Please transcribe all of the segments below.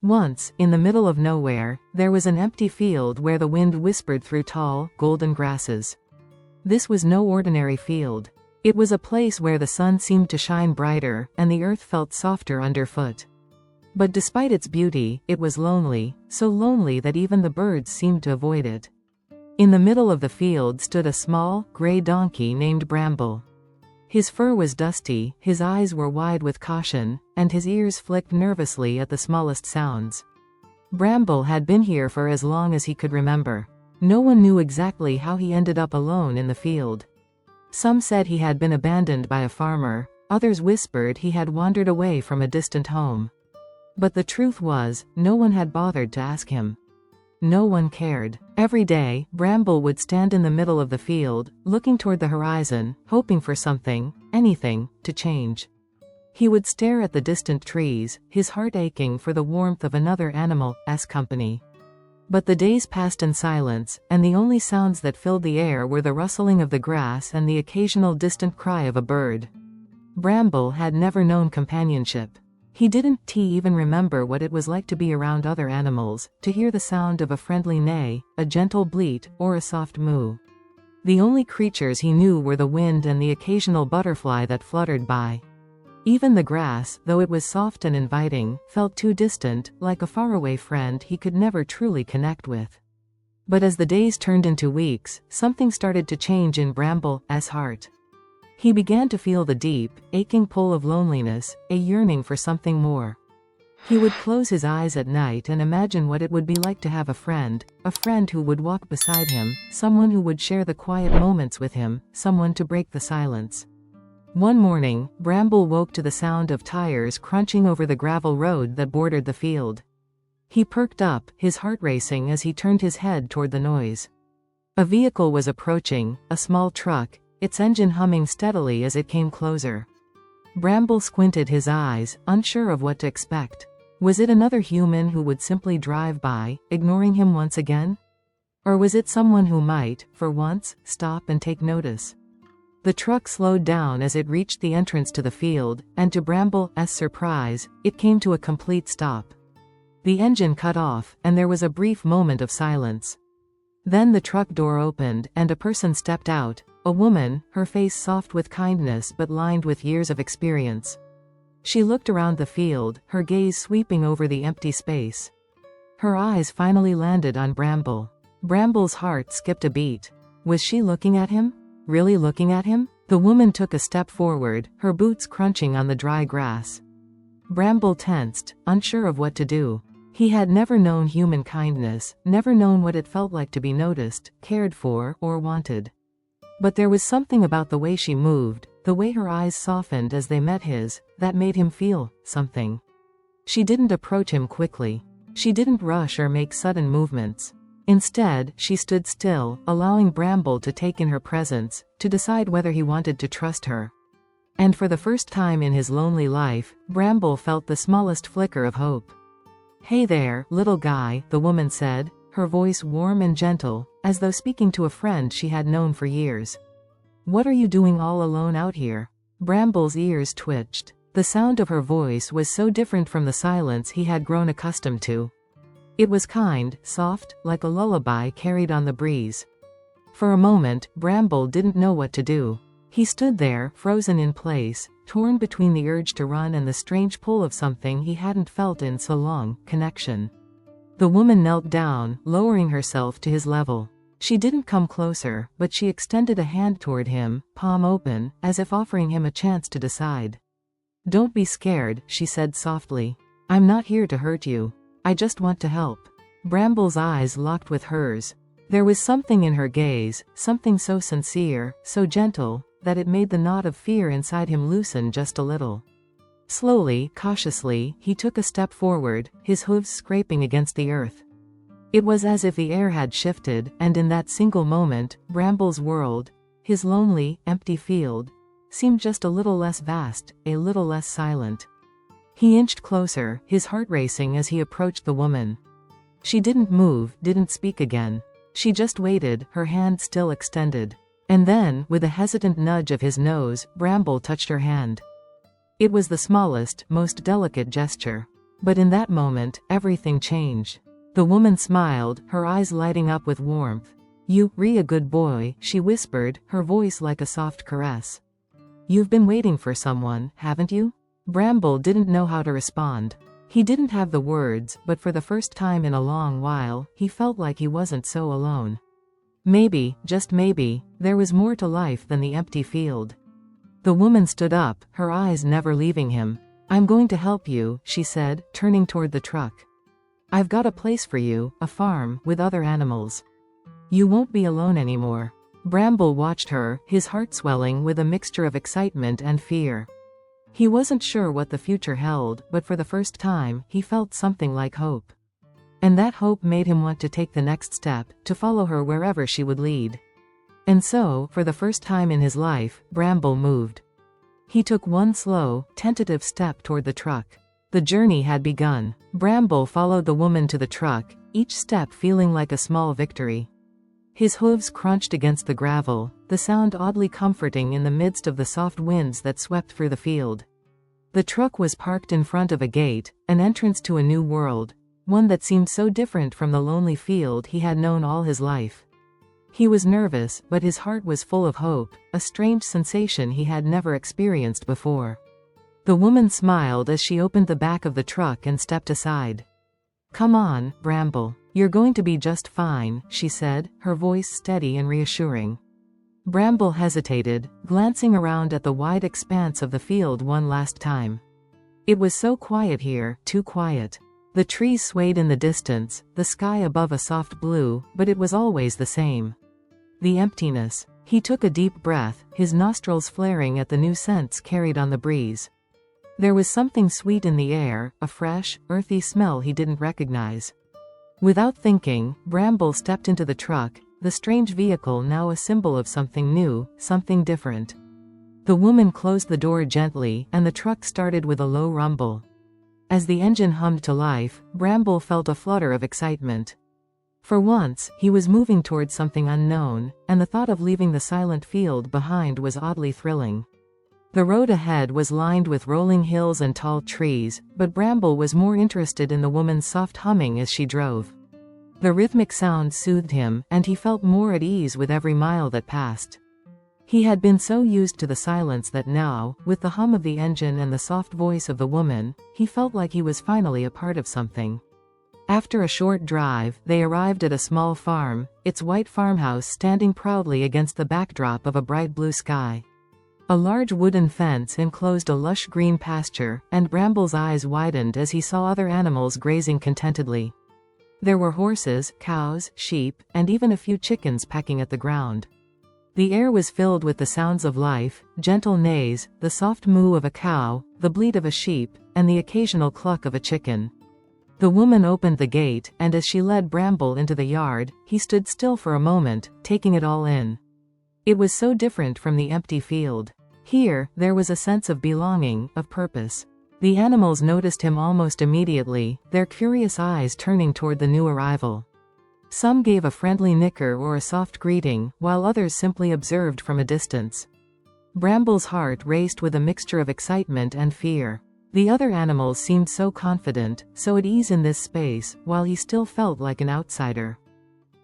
Once, in the middle of nowhere, there was an empty field where the wind whispered through tall, golden grasses. This was no ordinary field. It was a place where the sun seemed to shine brighter, and the earth felt softer underfoot. But despite its beauty, it was lonely, so lonely that even the birds seemed to avoid it. In the middle of the field stood a small, gray donkey named Bramble. His fur was dusty, his eyes were wide with caution, and his ears flicked nervously at the smallest sounds. Bramble had been here for as long as he could remember. No one knew exactly how he ended up alone in the field. Some said he had been abandoned by a farmer, others whispered he had wandered away from a distant home. But the truth was, no one had bothered to ask him. No one cared. Every day, Bramble would stand in the middle of the field, looking toward the horizon, hoping for something, anything, to change. He would stare at the distant trees, his heart aching for the warmth of another animal's company. But the days passed in silence, and the only sounds that filled the air were the rustling of the grass and the occasional distant cry of a bird. Bramble had never known companionship. He didn't even remember what it was like to be around other animals, to hear the sound of a friendly neigh, a gentle bleat, or a soft moo. The only creatures he knew were the wind and the occasional butterfly that fluttered by. Even the grass, though it was soft and inviting, felt too distant, like a faraway friend he could never truly connect with. But as the days turned into weeks, something started to change in Bramble's heart. He began to feel the deep, aching pull of loneliness, a yearning for something more. He would close his eyes at night and imagine what it would be like to have a friend who would walk beside him, someone who would share the quiet moments with him, someone to break the silence. One morning, Bramble woke to the sound of tires crunching over the gravel road that bordered the field. He perked up, his heart racing as he turned his head toward the noise. A vehicle was approaching, a small truck, its engine humming steadily as it came closer. Bramble squinted his eyes, unsure of what to expect. Was it another human who would simply drive by, ignoring him once again? Or was it someone who might, for once, stop and take notice? The truck slowed down as it reached the entrance to the field, and to Bramble's surprise, it came to a complete stop. The engine cut off, and there was a brief moment of silence. Then the truck door opened, and a person stepped out, a woman, her face soft with kindness but lined with years of experience. She looked around the field, her gaze sweeping over the empty space. Her eyes finally landed on Bramble. Bramble's heart skipped a beat. Was she looking at him? Really looking at him? The woman took a step forward, her boots crunching on the dry grass. Bramble tensed, unsure of what to do. He had never known human kindness, never known what it felt like to be noticed, cared for, or wanted. But there was something about the way she moved, the way her eyes softened as they met his, that made him feel something. She didn't approach him quickly. She didn't rush or make sudden movements. Instead, she stood still, allowing Bramble to take in her presence, to decide whether he wanted to trust her. And for the first time in his lonely life, Bramble felt the smallest flicker of hope. "Hey there, little guy," the woman said, her voice warm and gentle, as though speaking to a friend she had known for years. "What are you doing all alone out here?" Bramble's ears twitched. The sound of her voice was so different from the silence he had grown accustomed to. It was kind, soft, like a lullaby carried on the breeze. For a moment, Bramble didn't know what to do. He stood there, frozen in place, torn between the urge to run and the strange pull of something he hadn't felt in so long, connection. The woman knelt down, lowering herself to his level. She didn't come closer, but she extended a hand toward him, palm open, as if offering him a chance to decide. "Don't be scared," she said softly. "I'm not here to hurt you. I just want to help." Bramble's eyes locked with hers. There was something in her gaze, something so sincere, so gentle, that it made the knot of fear inside him loosen just a little. Slowly, cautiously, he took a step forward, his hooves scraping against the earth. It was as if the air had shifted, and in that single moment, Bramble's world, his lonely, empty field, seemed just a little less vast, a little less silent. He inched closer, his heart racing as he approached the woman. She didn't move, didn't speak again. She just waited, her hand still extended. And then, with a hesitant nudge of his nose, Bramble touched her hand. It was the smallest, most delicate gesture. But in that moment, everything changed. The woman smiled, her eyes lighting up with warmth. "You're a good boy," she whispered, her voice like a soft caress. "You've been waiting for someone, haven't you?" Bramble didn't know how to respond. He didn't have the words, but for the first time in a long while, he felt like he wasn't so alone. Maybe, just maybe, there was more to life than the empty field. The woman stood up, her eyes never leaving him. "I'm going to help you," she said, turning toward the truck. "I've got a place for you, a farm, with other animals. You won't be alone anymore." Bramble watched her, his heart swelling with a mixture of excitement and fear. He wasn't sure what the future held, but for the first time, he felt something like hope. And that hope made him want to take the next step, to follow her wherever she would lead. And so, for the first time in his life, Bramble moved. He took one slow, tentative step toward the truck. The journey had begun. Bramble followed the woman to the truck, each step feeling like a small victory. His hooves crunched against the gravel, the sound oddly comforting in the midst of the soft winds that swept through the field. The truck was parked in front of a gate, an entrance to a new world, one that seemed so different from the lonely field he had known all his life. He was nervous, but his heart was full of hope, a strange sensation he had never experienced before. The woman smiled as she opened the back of the truck and stepped aside. "Come on, Bramble. You're going to be just fine," she said, her voice steady and reassuring. Bramble hesitated, glancing around at the wide expanse of the field one last time. It was so quiet here, too quiet. The trees swayed in the distance, the sky above a soft blue, but it was always the same. The emptiness. He took a deep breath, his nostrils flaring at the new scents carried on the breeze. There was something sweet in the air, a fresh, earthy smell he didn't recognize. Without thinking, Bramble stepped into the truck, the strange vehicle now a symbol of something new, something different. The woman closed the door gently, and the truck started with a low rumble. As the engine hummed to life, Bramble felt a flutter of excitement. For once, he was moving towards something unknown, and the thought of leaving the silent field behind was oddly thrilling. The road ahead was lined with rolling hills and tall trees, but Bramble was more interested in the woman's soft humming as she drove. The rhythmic sound soothed him, and he felt more at ease with every mile that passed. He had been so used to the silence that now, with the hum of the engine and the soft voice of the woman, he felt like he was finally a part of something. After a short drive, they arrived at a small farm, its white farmhouse standing proudly against the backdrop of a bright blue sky. A large wooden fence enclosed a lush green pasture, and Bramble's eyes widened as he saw other animals grazing contentedly. There were horses, cows, sheep, and even a few chickens pecking at the ground. The air was filled with the sounds of life, gentle neighs, the soft moo of a cow, the bleat of a sheep, and the occasional cluck of a chicken. The woman opened the gate, and as she led Bramble into the yard, he stood still for a moment, taking it all in. It was so different from the empty field. Here, there was a sense of belonging, of purpose. The animals noticed him almost immediately, their curious eyes turning toward the new arrival. Some gave a friendly nicker or a soft greeting, while others simply observed from a distance. Bramble's heart raced with a mixture of excitement and fear. The other animals seemed so confident, so at ease in this space, while he still felt like an outsider.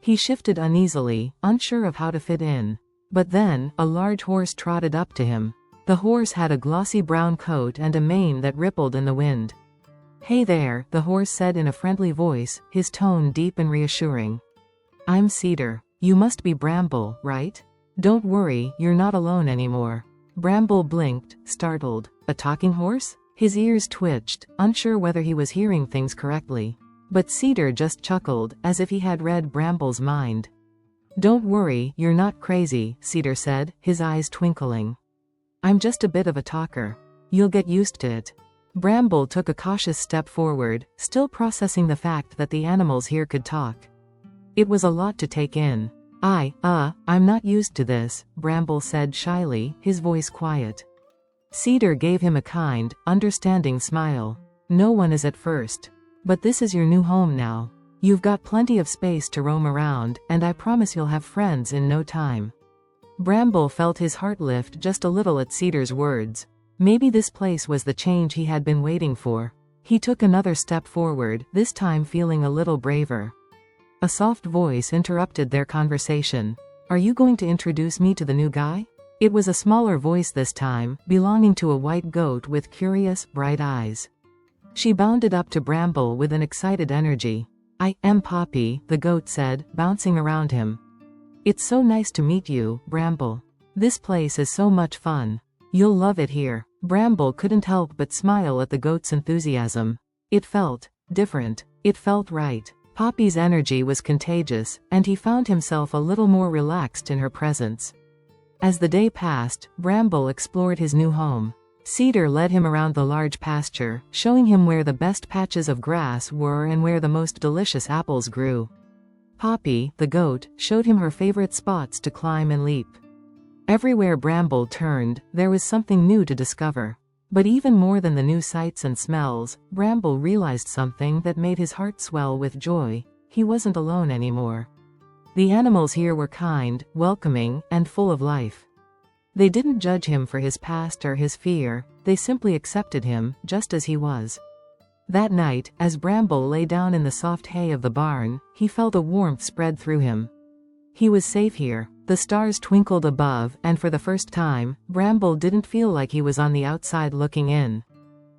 He shifted uneasily, unsure of how to fit in. But then, a large horse trotted up to him. The horse had a glossy brown coat and a mane that rippled in the wind. "Hey there," the horse said in a friendly voice, his tone deep and reassuring. "I'm Cedar. You must be Bramble, right? Don't worry, you're not alone anymore." Bramble blinked, startled. A talking horse? His ears twitched, unsure whether he was hearing things correctly. But Cedar just chuckled, as if he had read Bramble's mind. "Don't worry, you're not crazy," Cedar said, his eyes twinkling. "I'm just a bit of a talker. You'll get used to it." Bramble took a cautious step forward, still processing the fact that the animals here could talk. It was a lot to take in. I'm not used to this," Bramble said shyly, his voice quiet. Cedar gave him a kind, understanding smile. "No one is at first. But this is your new home now. You've got plenty of space to roam around, and I promise you'll have friends in no time." Bramble felt his heart lift just a little at Cedar's words. Maybe this place was the change he had been waiting for. He took another step forward, this time feeling a little braver. A soft voice interrupted their conversation. "Are you going to introduce me to the new guy?" It was a smaller voice this time, belonging to a white goat with curious, bright eyes. She bounded up to Bramble with an excited energy. "I am Poppy," the goat said, bouncing around him. "It's so nice to meet you, Bramble. This place is so much fun. You'll love it here." Bramble couldn't help but smile at the goat's enthusiasm. It felt different. It felt right. Poppy's energy was contagious, and he found himself a little more relaxed in her presence. As the day passed, Bramble explored his new home. Cedar led him around the large pasture, showing him where the best patches of grass were and where the most delicious apples grew. Poppy, the goat, showed him her favorite spots to climb and leap. Everywhere Bramble turned, there was something new to discover. But even more than the new sights and smells, Bramble realized something that made his heart swell with joy. He wasn't alone anymore. The animals here were kind, welcoming, and full of life. They didn't judge him for his past or his fear, they simply accepted him, just as he was. That night, as Bramble lay down in the soft hay of the barn, he felt a warmth spread through him. He was safe here. The stars twinkled above, and for the first time, Bramble didn't feel like he was on the outside looking in.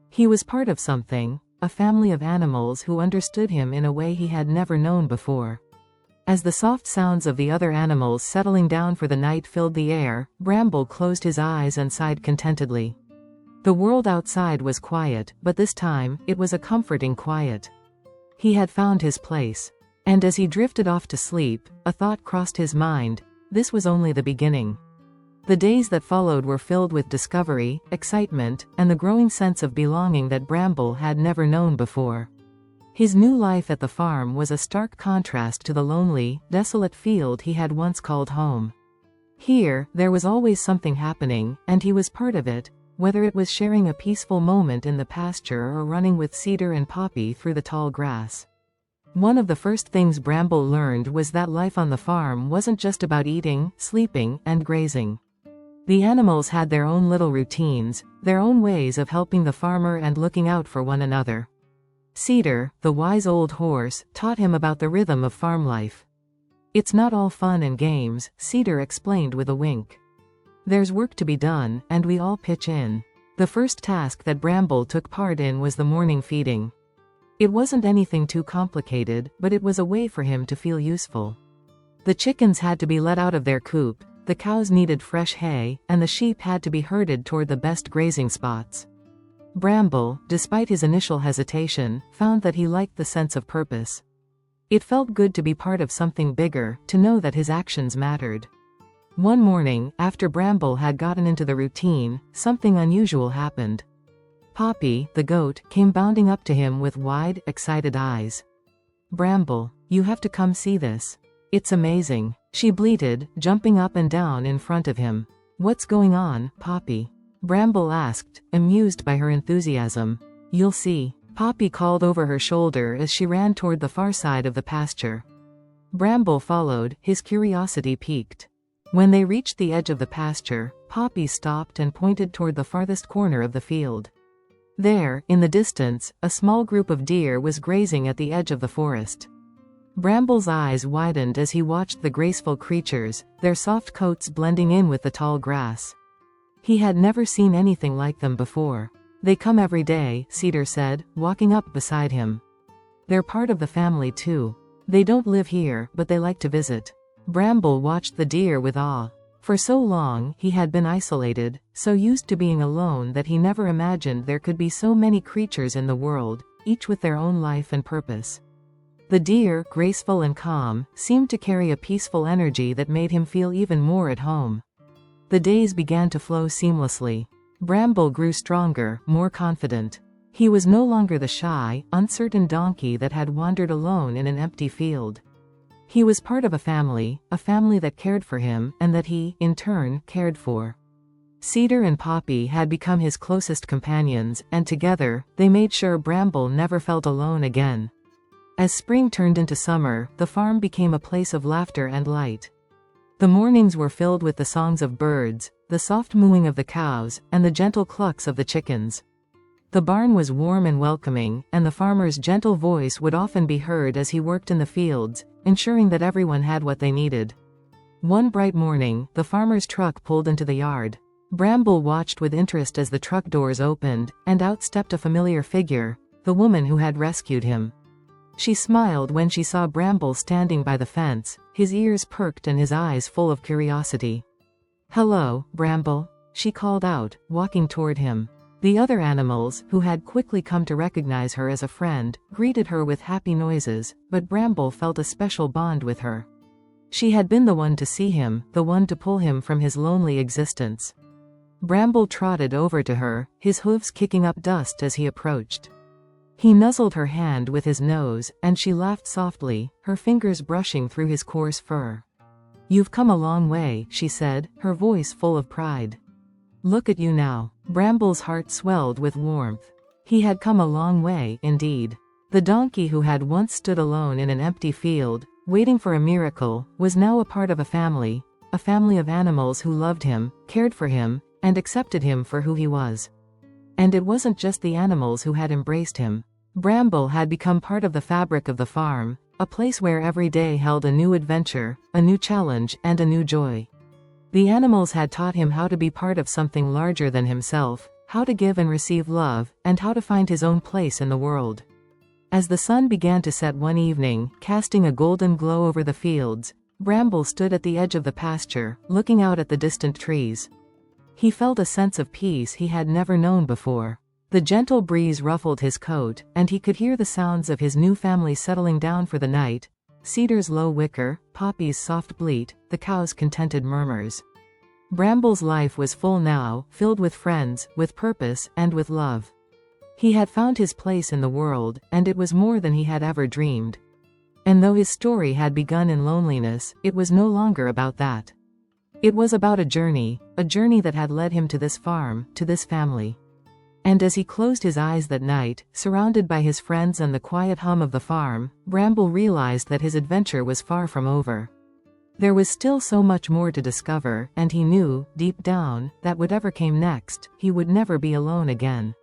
He was part of something, a family of animals who understood him in a way he had never known before. As the soft sounds of the other animals settling down for the night filled the air, Bramble closed his eyes and sighed contentedly. The world outside was quiet, but this time, it was a comforting quiet. He had found his place. And as he drifted off to sleep, a thought crossed his mind: this was only the beginning. The days that followed were filled with discovery, excitement, and the growing sense of belonging that Bramble had never known before. His new life at the farm was a stark contrast to the lonely, desolate field he had once called home. Here, there was always something happening, and he was part of it, whether it was sharing a peaceful moment in the pasture or running with Cedar and Poppy through the tall grass. One of the first things Bramble learned was that life on the farm wasn't just about eating, sleeping, and grazing. The animals had their own little routines, their own ways of helping the farmer and looking out for one another. Cedar, the wise old horse, taught him about the rhythm of farm life. "It's not all fun and games," Cedar explained with a wink. "There's work to be done, and we all pitch in." The first task that Bramble took part in was the morning feeding. It wasn't anything too complicated, but it was a way for him to feel useful. The chickens had to be let out of their coop, the cows needed fresh hay, and the sheep had to be herded toward the best grazing spots. Bramble, despite his initial hesitation, found that he liked the sense of purpose. It felt good to be part of something bigger, to know that his actions mattered. One morning, after Bramble had gotten into the routine, something unusual happened. Poppy, the goat, came bounding up to him with wide, excited eyes. "Bramble, you have to come see this. It's amazing," she bleated, jumping up and down in front of him. "What's going on, Poppy?" Bramble asked, amused by her enthusiasm. "You'll see," Poppy called over her shoulder as she ran toward the far side of the pasture. Bramble followed, his curiosity piqued. When they reached the edge of the pasture, Poppy stopped and pointed toward the farthest corner of the field. There, in the distance, a small group of deer was grazing at the edge of the forest. Bramble's eyes widened as he watched the graceful creatures, their soft coats blending in with the tall grass. He had never seen anything like them before. "They come every day," Cedar said, walking up beside him. "They're part of the family too. They don't live here, but they like to visit." Bramble watched the deer with awe. For so long, he had been isolated, so used to being alone that he never imagined there could be so many creatures in the world, each with their own life and purpose. The deer, graceful and calm, seemed to carry a peaceful energy that made him feel even more at home. The days began to flow seamlessly. Bramble grew stronger, more confident. He was no longer the shy, uncertain donkey that had wandered alone in an empty field. He was part of a family that cared for him, and that he, in turn, cared for. Cedar and Poppy had become his closest companions, and together, they made sure Bramble never felt alone again. As spring turned into summer, the farm became a place of laughter and light. The mornings were filled with the songs of birds, the soft mooing of the cows, and the gentle clucks of the chickens. The barn was warm and welcoming, and the farmer's gentle voice would often be heard as he worked in the fields, ensuring that everyone had what they needed. One bright morning, the farmer's truck pulled into the yard. Bramble watched with interest as the truck doors opened, and out stepped a familiar figure, the woman who had rescued him. She smiled when she saw Bramble standing by the fence, his ears perked and his eyes full of curiosity. "Hello, Bramble," she called out, walking toward him. The other animals, who had quickly come to recognize her as a friend, greeted her with happy noises, but Bramble felt a special bond with her. She had been the one to see him, the one to pull him from his lonely existence. Bramble trotted over to her, his hooves kicking up dust as he approached. He nuzzled her hand with his nose, and she laughed softly, her fingers brushing through his coarse fur. "You've come a long way," she said, her voice full of pride. "Look at you now." Bramble's heart swelled with warmth. He had come a long way, indeed. The donkey who had once stood alone in an empty field, waiting for a miracle, was now a part of a family of animals who loved him, cared for him, and accepted him for who he was. And it wasn't just the animals who had embraced him. Bramble had become part of the fabric of the farm, a place where every day held a new adventure, a new challenge, and a new joy. The animals had taught him how to be part of something larger than himself, how to give and receive love, and how to find his own place in the world. As the sun began to set one evening, casting a golden glow over the fields, Bramble stood at the edge of the pasture, looking out at the distant trees. He felt a sense of peace he had never known before. The gentle breeze ruffled his coat, and he could hear the sounds of his new family settling down for the night: cedar's low whicker, poppy's soft bleat, the cow's contented murmurs. Bramble's life was full now, filled with friends, with purpose, and with love. He had found his place in the world, and it was more than he had ever dreamed. And though his story had begun in loneliness, it was no longer about that. It was about a journey that had led him to this farm, to this family. And as he closed his eyes that night, surrounded by his friends and the quiet hum of the farm, Bramble realized that his adventure was far from over. There was still so much more to discover, and he knew, deep down, that whatever came next, he would never be alone again.